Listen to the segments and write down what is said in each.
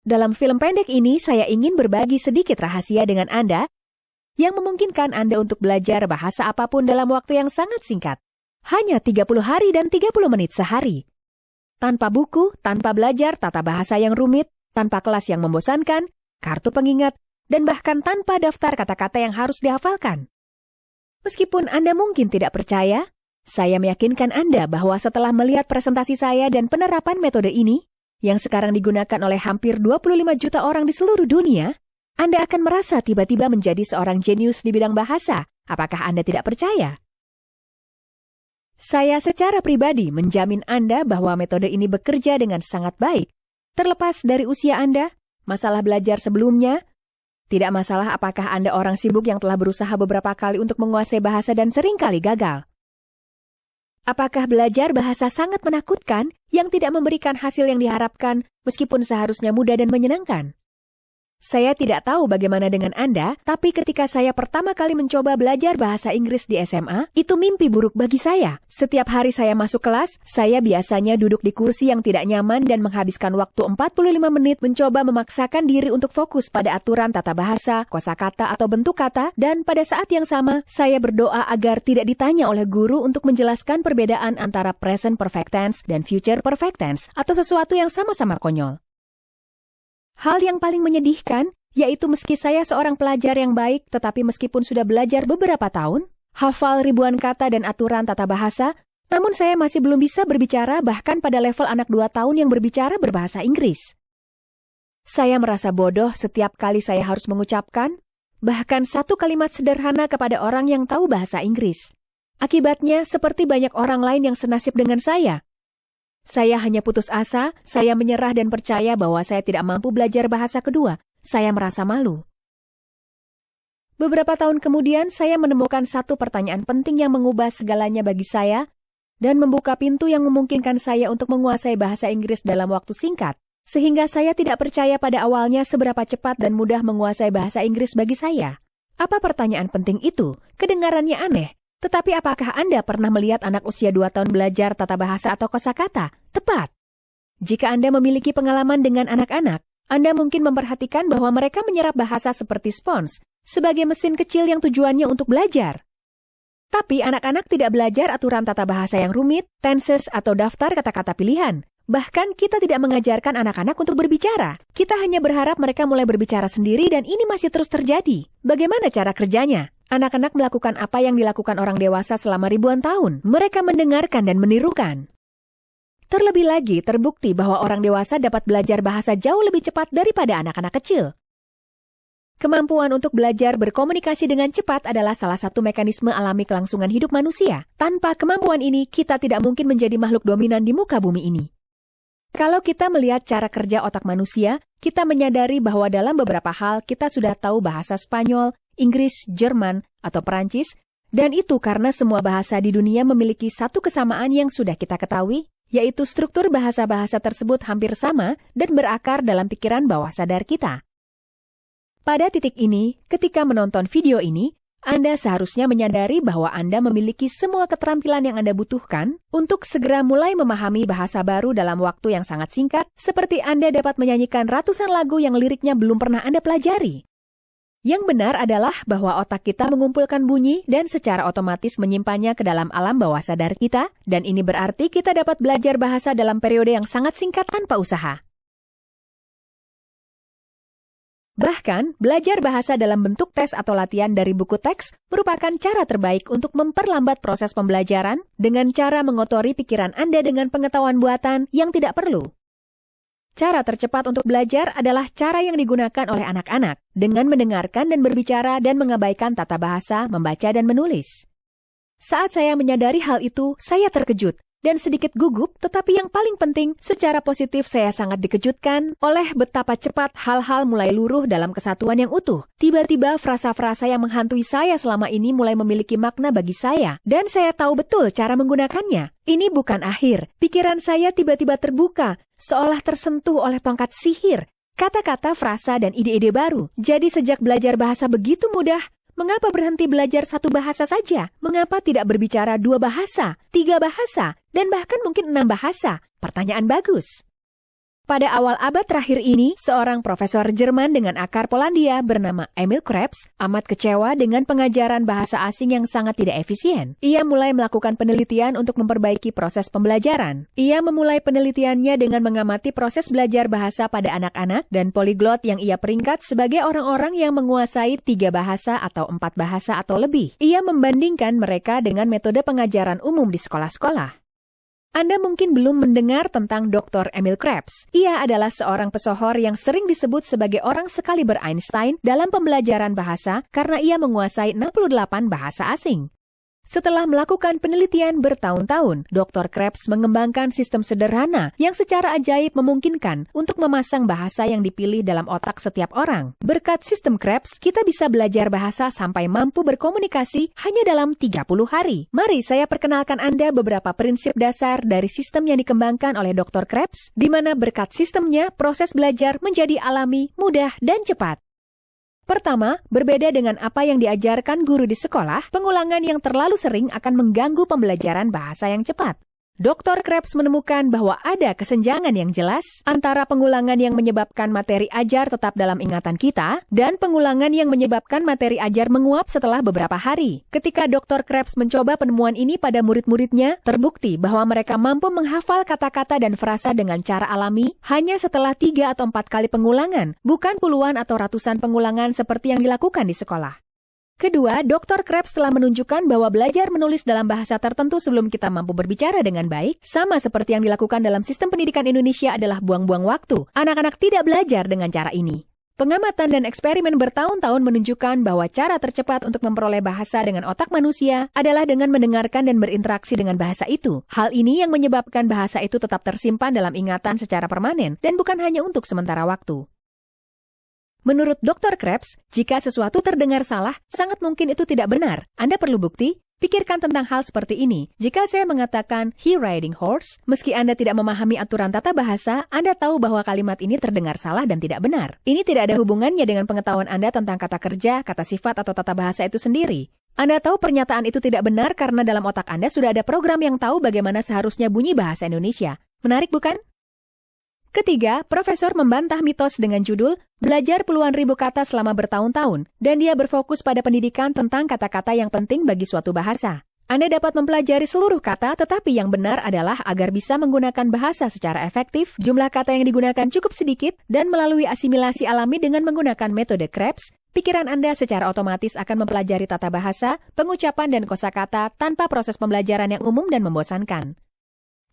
Dalam film pendek ini, saya ingin berbagi sedikit rahasia dengan Anda yang memungkinkan Anda untuk belajar bahasa apapun dalam waktu yang sangat singkat. Hanya 30 hari dan 30 menit sehari. Tanpa buku, tanpa belajar tata bahasa yang rumit, tanpa kelas yang membosankan, kartu pengingat, dan bahkan tanpa daftar kata-kata yang harus dihafalkan. Meskipun Anda mungkin tidak percaya, saya meyakinkan Anda bahwa setelah melihat presentasi saya dan penerapan metode ini, yang sekarang digunakan oleh hampir 25 juta orang di seluruh dunia, Anda akan merasa tiba-tiba menjadi seorang jenius di bidang bahasa. Apakah Anda tidak percaya? Saya secara pribadi menjamin Anda bahwa metode ini bekerja dengan sangat baik. Terlepas dari usia Anda, masalah belajar sebelumnya, tidak masalah apakah Anda orang sibuk yang telah berusaha beberapa kali untuk menguasai bahasa dan seringkali gagal. Apakah belajar bahasa sangat menakutkan yang tidak memberikan hasil yang diharapkan meskipun seharusnya mudah dan menyenangkan? Saya tidak tahu bagaimana dengan Anda, tapi ketika saya pertama kali mencoba belajar bahasa Inggris di SMA, itu mimpi buruk bagi saya. Setiap hari saya masuk kelas, saya biasanya duduk di kursi yang tidak nyaman dan menghabiskan waktu 45 menit mencoba memaksakan diri untuk fokus pada aturan tata bahasa, kosakata atau bentuk kata, dan pada saat yang sama, saya berdoa agar tidak ditanya oleh guru untuk menjelaskan perbedaan antara present perfect tense dan future perfect tense, atau sesuatu yang sama-sama konyol. Hal yang paling menyedihkan, yaitu meski saya seorang pelajar yang baik, tetapi meskipun sudah belajar beberapa tahun, hafal ribuan kata dan aturan tata bahasa, namun saya masih belum bisa berbicara bahkan pada level anak 2 tahun yang berbicara berbahasa Inggris. Saya merasa bodoh setiap kali saya harus mengucapkan, bahkan satu kalimat sederhana kepada orang yang tahu bahasa Inggris. Akibatnya, seperti banyak orang lain yang senasib dengan saya hanya putus asa, saya menyerah dan percaya bahwa saya tidak mampu belajar bahasa kedua. Saya merasa malu. Beberapa tahun kemudian, saya menemukan satu pertanyaan penting yang mengubah segalanya bagi saya dan membuka pintu yang memungkinkan saya untuk menguasai bahasa Inggris dalam waktu singkat, sehingga saya tidak percaya pada awalnya seberapa cepat dan mudah menguasai bahasa Inggris bagi saya. Apa pertanyaan penting itu? Kedengarannya aneh. Tetapi apakah Anda pernah melihat anak usia 2 tahun belajar tata bahasa atau kosakata? Tepat. Jika Anda memiliki pengalaman dengan anak-anak, Anda mungkin memperhatikan bahwa mereka menyerap bahasa seperti spons, sebagai mesin kecil yang tujuannya untuk belajar. Tapi anak-anak tidak belajar aturan tata bahasa yang rumit, tenses, atau daftar kata-kata pilihan. Bahkan kita tidak mengajarkan anak-anak untuk berbicara. Kita hanya berharap mereka mulai berbicara sendiri dan ini masih terus terjadi. Bagaimana cara kerjanya? Anak-anak melakukan apa yang dilakukan orang dewasa selama ribuan tahun. Mereka mendengarkan dan menirukan. Terlebih lagi, terbukti bahwa orang dewasa dapat belajar bahasa jauh lebih cepat daripada anak-anak kecil. Kemampuan untuk belajar berkomunikasi dengan cepat adalah salah satu mekanisme alami kelangsungan hidup manusia. Tanpa kemampuan ini, kita tidak mungkin menjadi makhluk dominan di muka bumi ini. Kalau kita melihat cara kerja otak manusia, kita menyadari bahwa dalam beberapa hal kita sudah tahu bahasa Spanyol, Inggris, Jerman, atau Perancis, dan itu karena semua bahasa di dunia memiliki satu kesamaan yang sudah kita ketahui, yaitu struktur bahasa-bahasa tersebut hampir sama dan berakar dalam pikiran bawah sadar kita. Pada titik ini, ketika menonton video ini, Anda seharusnya menyadari bahwa Anda memiliki semua keterampilan yang Anda butuhkan untuk segera mulai memahami bahasa baru dalam waktu yang sangat singkat, seperti Anda dapat menyanyikan ratusan lagu yang liriknya belum pernah Anda pelajari. Yang benar adalah bahwa otak kita mengumpulkan bunyi dan secara otomatis menyimpannya ke dalam alam bawah sadar kita, dan ini berarti kita dapat belajar bahasa dalam periode yang sangat singkat tanpa usaha. Bahkan, belajar bahasa dalam bentuk tes atau latihan dari buku teks merupakan cara terbaik untuk memperlambat proses pembelajaran dengan cara mengotori pikiran Anda dengan pengetahuan buatan yang tidak perlu. Cara tercepat untuk belajar adalah cara yang digunakan oleh anak-anak dengan mendengarkan dan berbicara dan mengabaikan tata bahasa, membaca dan menulis. Saat saya menyadari hal itu, saya terkejut dan sedikit gugup, tetapi yang paling penting, secara positif saya sangat dikejutkan oleh betapa cepat hal-hal mulai luruh dalam kesatuan yang utuh. Tiba-tiba frasa-frasa yang menghantui saya selama ini mulai memiliki makna bagi saya, dan saya tahu betul cara menggunakannya. Ini bukan akhir. Pikiran saya tiba-tiba terbuka, seolah tersentuh oleh tongkat sihir, kata-kata, frasa, dan ide-ide baru. Jadi sejak belajar bahasa begitu mudah, mengapa berhenti belajar satu bahasa saja? Mengapa tidak berbicara 2 bahasa, 3 bahasa, dan bahkan mungkin 6 bahasa? Pertanyaan bagus. Pada awal abad terakhir ini, seorang profesor Jerman dengan akar Polandia bernama Emil Krebs amat kecewa dengan pengajaran bahasa asing yang sangat tidak efisien. Ia mulai melakukan penelitian untuk memperbaiki proses pembelajaran. Ia memulai penelitiannya dengan mengamati proses belajar bahasa pada anak-anak dan poliglot yang ia peringkat sebagai orang-orang yang menguasai 3 bahasa atau 4 bahasa atau lebih. Ia membandingkan mereka dengan metode pengajaran umum di sekolah-sekolah. Anda mungkin belum mendengar tentang Dr. Emil Krebs. Ia adalah seorang pesohor yang sering disebut sebagai orang sekaliber Einstein dalam pembelajaran bahasa karena ia menguasai 68 bahasa asing. Setelah melakukan penelitian bertahun-tahun, Dr. Krebs mengembangkan sistem sederhana yang secara ajaib memungkinkan untuk memasang bahasa yang dipilih dalam otak setiap orang. Berkat sistem Krebs, kita bisa belajar bahasa sampai mampu berkomunikasi hanya dalam 30 hari. Mari saya perkenalkan Anda beberapa prinsip dasar dari sistem yang dikembangkan oleh Dr. Krebs, di mana berkat sistemnya, proses belajar menjadi alami, mudah, dan cepat. Pertama, berbeda dengan apa yang diajarkan guru di sekolah, pengulangan yang terlalu sering akan mengganggu pembelajaran bahasa yang cepat. Dr. Krebs menemukan bahwa ada kesenjangan yang jelas antara pengulangan yang menyebabkan materi ajar tetap dalam ingatan kita dan pengulangan yang menyebabkan materi ajar menguap setelah beberapa hari. Ketika Dr. Krebs mencoba penemuan ini pada murid-muridnya, terbukti bahwa mereka mampu menghafal kata-kata dan frasa dengan cara alami hanya setelah 3 atau 4 kali pengulangan, bukan puluhan atau ratusan pengulangan seperti yang dilakukan di sekolah. Kedua, Dr. Krebs telah menunjukkan bahwa belajar menulis dalam bahasa tertentu sebelum kita mampu berbicara dengan baik, sama seperti yang dilakukan dalam sistem pendidikan Indonesia adalah buang-buang waktu. Anak-anak tidak belajar dengan cara ini. Pengamatan dan eksperimen bertahun-tahun menunjukkan bahwa cara tercepat untuk memperoleh bahasa dengan otak manusia adalah dengan mendengarkan dan berinteraksi dengan bahasa itu. Hal ini yang menyebabkan bahasa itu tetap tersimpan dalam ingatan secara permanen dan bukan hanya untuk sementara waktu. Menurut Dr. Krebs, jika sesuatu terdengar salah, sangat mungkin itu tidak benar. Anda perlu bukti? Pikirkan tentang hal seperti ini. Jika saya mengatakan he riding horse, meski Anda tidak memahami aturan tata bahasa, Anda tahu bahwa kalimat ini terdengar salah dan tidak benar. Ini tidak ada hubungannya dengan pengetahuan Anda tentang kata kerja, kata sifat, atau tata bahasa itu sendiri. Anda tahu pernyataan itu tidak benar karena dalam otak Anda sudah ada program yang tahu bagaimana seharusnya bunyi bahasa Indonesia. Menarik bukan? Ketiga, profesor membantah mitos dengan judul Belajar Puluhan Ribu Kata Selama Bertahun-tahun, dan dia berfokus pada pendidikan tentang kata-kata yang penting bagi suatu bahasa. Anda dapat mempelajari seluruh kata, tetapi yang benar adalah agar bisa menggunakan bahasa secara efektif, jumlah kata yang digunakan cukup sedikit, dan melalui asimilasi alami dengan menggunakan metode Krebs, pikiran Anda secara otomatis akan mempelajari tata bahasa, pengucapan, dan kosakata tanpa proses pembelajaran yang umum dan membosankan.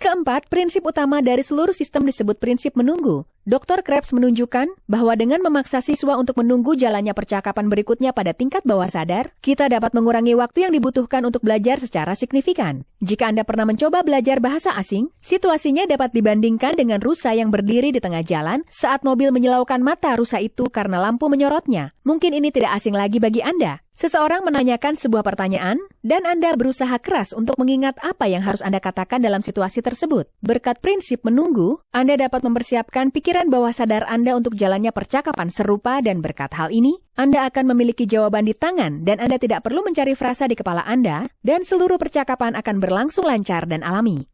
Keempat, prinsip utama dari seluruh sistem disebut prinsip menunggu. Dr. Krebs menunjukkan bahwa dengan memaksa siswa untuk menunggu jalannya percakapan berikutnya pada tingkat bawah sadar, kita dapat mengurangi waktu yang dibutuhkan untuk belajar secara signifikan. Jika Anda pernah mencoba belajar bahasa asing, situasinya dapat dibandingkan dengan rusa yang berdiri di tengah jalan saat mobil menyilaukan mata rusa itu karena lampu menyorotnya. Mungkin ini tidak asing lagi bagi Anda. Seseorang menanyakan sebuah pertanyaan, dan Anda berusaha keras untuk mengingat apa yang harus Anda katakan dalam situasi tersebut. Berkat prinsip menunggu, Anda dapat mempersiapkan pikiran bawah sadar Anda untuk jalannya percakapan serupa dan berkat hal ini, Anda akan memiliki jawaban di tangan dan Anda tidak perlu mencari frasa di kepala Anda, dan seluruh percakapan akan berlangsung lancar dan alami.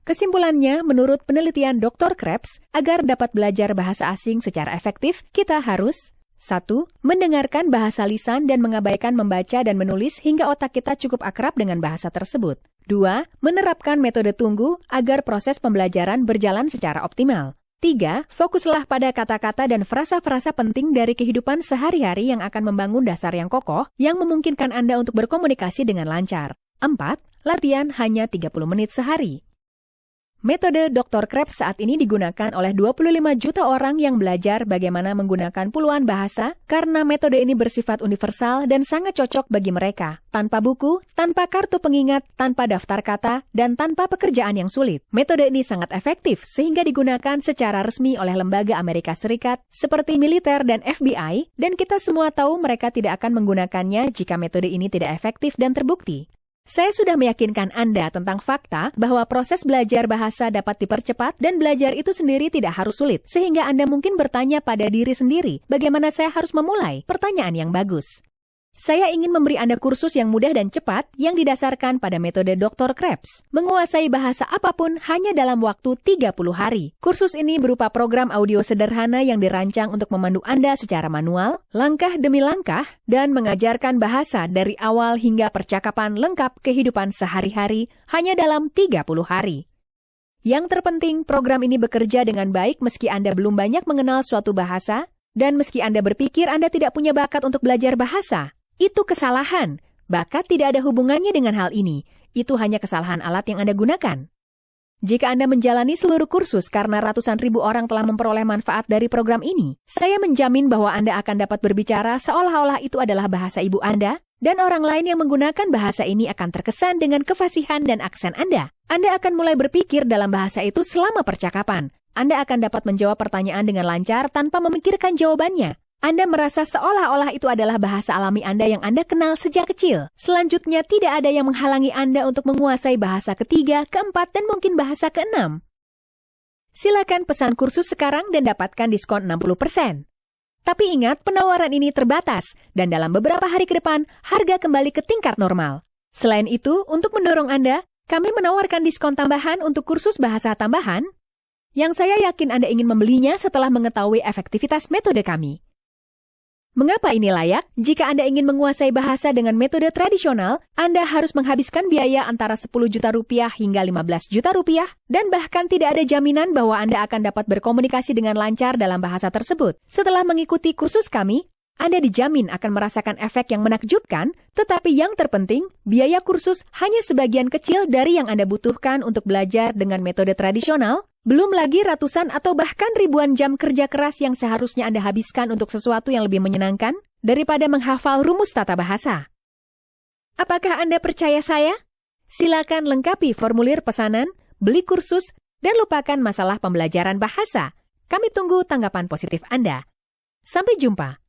Kesimpulannya, menurut penelitian Dr. Krebs, agar dapat belajar bahasa asing secara efektif, kita harus 1. Mendengarkan bahasa lisan dan mengabaikan membaca dan menulis hingga otak kita cukup akrab dengan bahasa tersebut. 2. Menerapkan metode tunggu agar proses pembelajaran berjalan secara optimal. 3. Fokuslah pada kata-kata dan frasa-frasa penting dari kehidupan sehari-hari yang akan membangun dasar yang kokoh yang memungkinkan Anda untuk berkomunikasi dengan lancar. 4. Latihan hanya 30 menit sehari. Metode Dr. Krebs saat ini digunakan oleh 25 juta orang yang belajar bagaimana menggunakan puluhan bahasa karena metode ini bersifat universal dan sangat cocok bagi mereka. Tanpa buku, tanpa kartu pengingat, tanpa daftar kata, dan tanpa pekerjaan yang sulit. Metode ini sangat efektif sehingga digunakan secara resmi oleh lembaga Amerika Serikat seperti militer dan FBI, dan kita semua tahu mereka tidak akan menggunakannya jika metode ini tidak efektif dan terbukti. Saya sudah meyakinkan Anda tentang fakta bahwa proses belajar bahasa dapat dipercepat dan belajar itu sendiri tidak harus sulit, sehingga Anda mungkin bertanya pada diri sendiri, bagaimana saya harus memulai? Pertanyaan yang bagus. Saya ingin memberi Anda kursus yang mudah dan cepat yang didasarkan pada metode Dr. Krebs. Menguasai bahasa apapun hanya dalam waktu 30 hari. Kursus ini berupa program audio sederhana yang dirancang untuk memandu Anda secara manual, langkah demi langkah, dan mengajarkan bahasa dari awal hingga percakapan lengkap kehidupan sehari-hari hanya dalam 30 hari. Yang terpenting, program ini bekerja dengan baik meski Anda belum banyak mengenal suatu bahasa, dan meski Anda berpikir Anda tidak punya bakat untuk belajar bahasa. Itu kesalahan. Bakat tidak ada hubungannya dengan hal ini. Itu hanya kesalahan alat yang Anda gunakan. Jika Anda menjalani seluruh kursus karena ratusan ribu orang telah memperoleh manfaat dari program ini, saya menjamin bahwa Anda akan dapat berbicara seolah-olah itu adalah bahasa ibu Anda, dan orang lain yang menggunakan bahasa ini akan terkesan dengan kefasihan dan aksen Anda. Anda akan mulai berpikir dalam bahasa itu selama percakapan. Anda akan dapat menjawab pertanyaan dengan lancar tanpa memikirkan jawabannya. Anda merasa seolah-olah itu adalah bahasa alami Anda yang Anda kenal sejak kecil. Selanjutnya, tidak ada yang menghalangi Anda untuk menguasai bahasa ketiga, keempat, dan mungkin bahasa keenam. Silakan pesan kursus sekarang dan dapatkan diskon 60%. Tapi ingat, penawaran ini terbatas, dan dalam beberapa hari ke depan, harga kembali ke tingkat normal. Selain itu, untuk mendorong Anda, kami menawarkan diskon tambahan untuk kursus bahasa tambahan, yang saya yakin Anda ingin membelinya setelah mengetahui efektivitas metode kami. Mengapa ini layak? Jika Anda ingin menguasai bahasa dengan metode tradisional, Anda harus menghabiskan biaya antara 10 juta rupiah hingga 15 juta rupiah, dan bahkan tidak ada jaminan bahwa Anda akan dapat berkomunikasi dengan lancar dalam bahasa tersebut. Setelah mengikuti kursus kami, Anda dijamin akan merasakan efek yang menakjubkan, tetapi yang terpenting, biaya kursus hanya sebagian kecil dari yang Anda butuhkan untuk belajar dengan metode tradisional, belum lagi ratusan atau bahkan ribuan jam kerja keras yang seharusnya Anda habiskan untuk sesuatu yang lebih menyenangkan daripada menghafal rumus tata bahasa. Apakah Anda percaya saya? Silakan lengkapi formulir pesanan, beli kursus, dan lupakan masalah pembelajaran bahasa. Kami tunggu tanggapan positif Anda. Sampai jumpa.